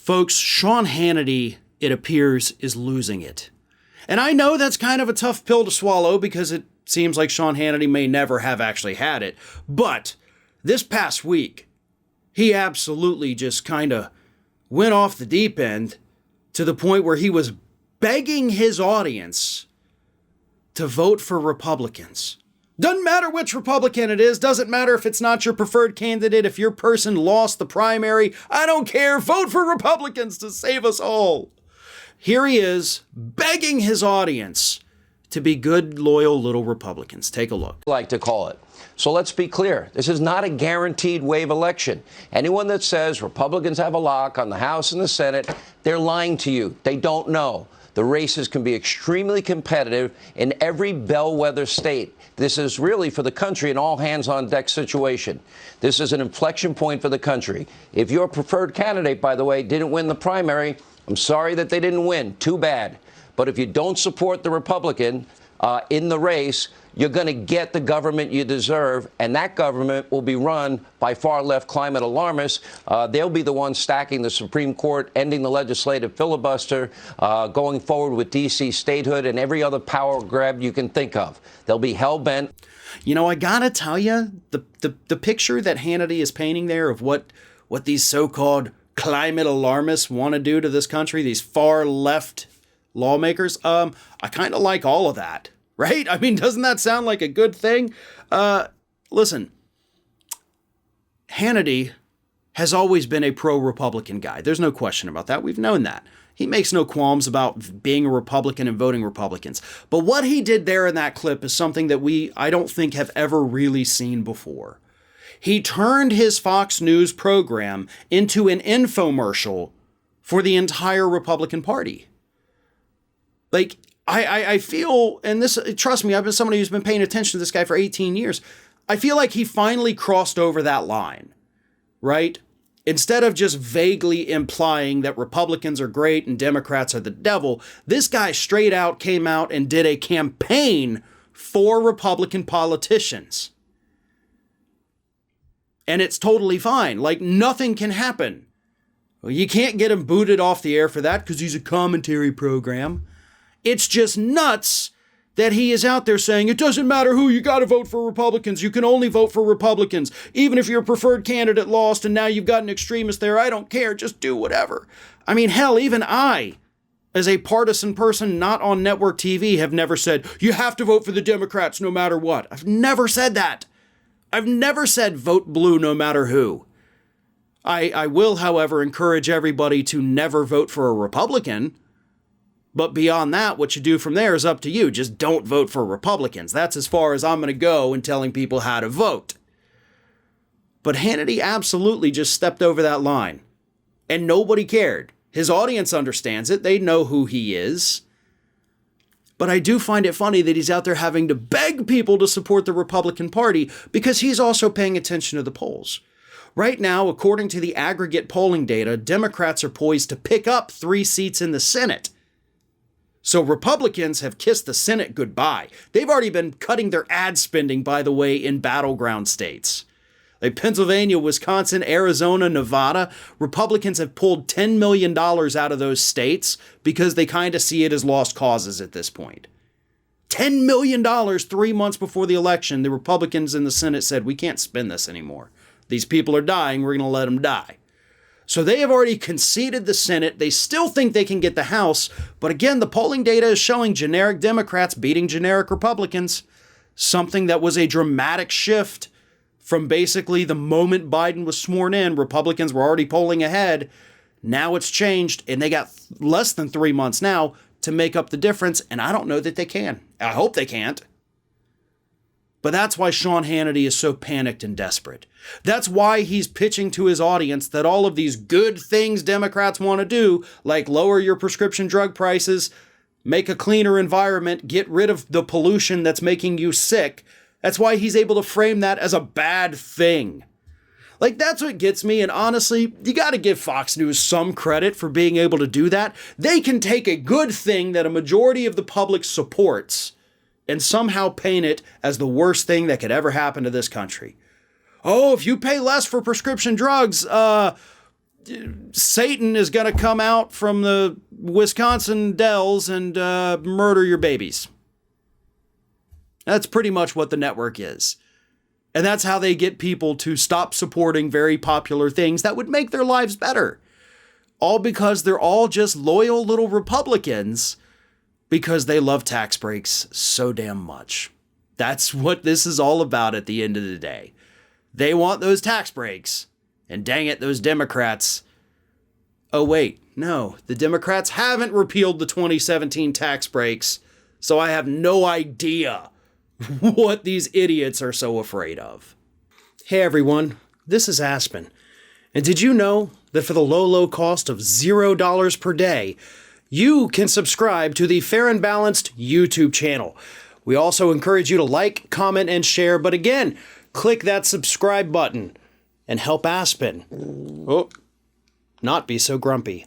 Folks, Sean Hannity, it appears, is losing it. And I know that's kind of a tough pill to swallow because it seems like Sean Hannity may never have actually had it. But this past week, he absolutely just kind of went off the deep end to the point where he was begging his audience to vote for Republicans. Doesn't matter which Republican it is. Doesn't matter if it's not your preferred candidate. If your person lost the primary, I don't care. Vote for Republicans to save us all. Here he is begging his audience to be good, loyal little Republicans. Take a look. Like to call it. So let's be clear. This is not a guaranteed wave election. Anyone that says Republicans have a lock on the House and the Senate, they're lying to you. They don't know. The races can be extremely competitive in every bellwether state. This is really for the country an all-hands-on-deck situation. This is an inflection point for the country. If your preferred candidate, by the way, didn't win the primary, I'm sorry that they didn't win. Too bad. But if you don't support the Republican in the race, you're going to get the government you deserve, and that government will be run by far-left climate alarmists. They'll be the ones stacking the Supreme Court, ending the legislative filibuster, going forward with D.C. statehood and every other power grab you can think of. They'll be hell-bent. You know, I gotta tell you, the picture that Hannity is painting there of what these so-called climate alarmists want to do to this country, these far-left lawmakers, I kind of like all of that. Right? I mean, doesn't that sound like a good thing? Listen, Hannity has always been a pro-Republican guy. There's no question about that. We've known that. He makes no qualms about being a Republican and voting Republicans. But what he did there in that clip is something that I don't think have ever really seen before. He turned his Fox News program into an infomercial for the entire Republican Party. Like, I feel, and this, trust me, I've been somebody who's been paying attention to this guy for 18 years. I feel like he finally crossed over that line, right? Instead of just vaguely implying that Republicans are great and Democrats are the devil, this guy straight out came out and did a campaign for Republican politicians. And it's totally fine. Like, nothing can happen. Well, you can't get him booted off the air for that because he's a commentary program. It's just nuts that he is out there saying, it doesn't matter who, you got to vote for Republicans. You can only vote for Republicans. Even if your preferred candidate lost and now you've got an extremist there, I don't care. Just do whatever. I mean, hell, even I, as a partisan person not on network TV, have never said, you have to vote for the Democrats no matter what. I've never said that. I've never said vote blue no matter who. I will, however, encourage everybody to never vote for a Republican. But beyond that, what you do from there is up to you. Just don't vote for Republicans. That's as far as I'm going to go in telling people how to vote. But Hannity absolutely just stepped over that line. And nobody cared. His audience understands it. They know who he is. But I do find it funny that he's out there having to beg people to support the Republican Party because he's also paying attention to the polls. Right now, according to the aggregate polling data, Democrats are poised to pick up 3 seats in the Senate. So Republicans have kissed the Senate goodbye. They've already been cutting their ad spending, by the way, in battleground states. Like Pennsylvania, Wisconsin, Arizona, Nevada, Republicans have pulled $10 million out of those states because they kind of see it as lost causes at this point. $10 million 3 months before the election, the Republicans in the Senate said, we can't spend this anymore. These people are dying, we're going to let them die. So they have already conceded the Senate. They still think they can get the House. But again, the polling data is showing generic Democrats beating generic Republicans. Something that was a dramatic shift from basically the moment Biden was sworn in. Republicans were already polling ahead. Now it's changed, and they got less than 3 months now to make up the difference. And I don't know that they can. I hope they can't. But that's why Sean Hannity is so panicked and desperate. That's why he's pitching to his audience that all of these good things Democrats want to do, like lower your prescription drug prices, make a cleaner environment, get rid of the pollution that's making you sick. That's why he's able to frame that as a bad thing. Like, that's what gets me. And honestly, you got to give Fox News some credit for being able to do that. They can take a good thing that a majority of the public supports and somehow paint it as the worst thing that could ever happen to this country. Oh, if you pay less for prescription drugs, Satan is going to come out from the Wisconsin dells and murder your babies. That's pretty much what the network is. And that's how they get people to stop supporting very popular things that would make their lives better. All because they're all just loyal little Republicans because they love tax breaks so damn much. That's what this is all about at the end of the day. They want those tax breaks. And dang it, those Democrats. Oh, wait, no, the Democrats haven't repealed the 2017 tax breaks. So I have no idea what these idiots are so afraid of. Hey everyone, this is Aspen. And did you know that for the low cost of $0 per day, you can subscribe to the Fair and Balanced YouTube channel. We also encourage you to like, comment, and share. But again, click that subscribe button and help Aspen not be so grumpy.